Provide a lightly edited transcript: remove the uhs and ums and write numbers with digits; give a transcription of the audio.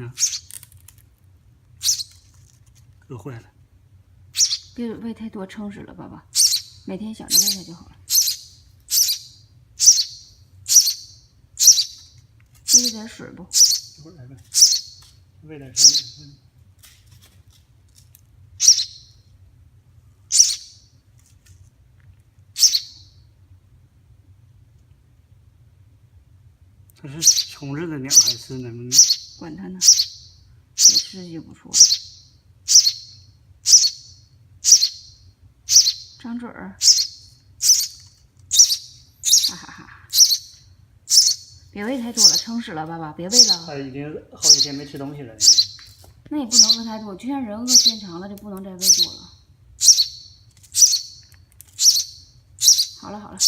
啊，饿坏了。别喂太多，撑死了，爸爸。每天想着喂它就好了。喂点水不？一会儿来呗，喂点上面。它是穷着的鸟还是什么鸟？管它呢，有吃就不错了。张嘴儿，哈哈哈！别喂太多了，撑死了，爸爸，别喂了。它已经好几天没吃东西了。那也不能饿太多，就像人饿时间长了就不能再喂多了。好了好了。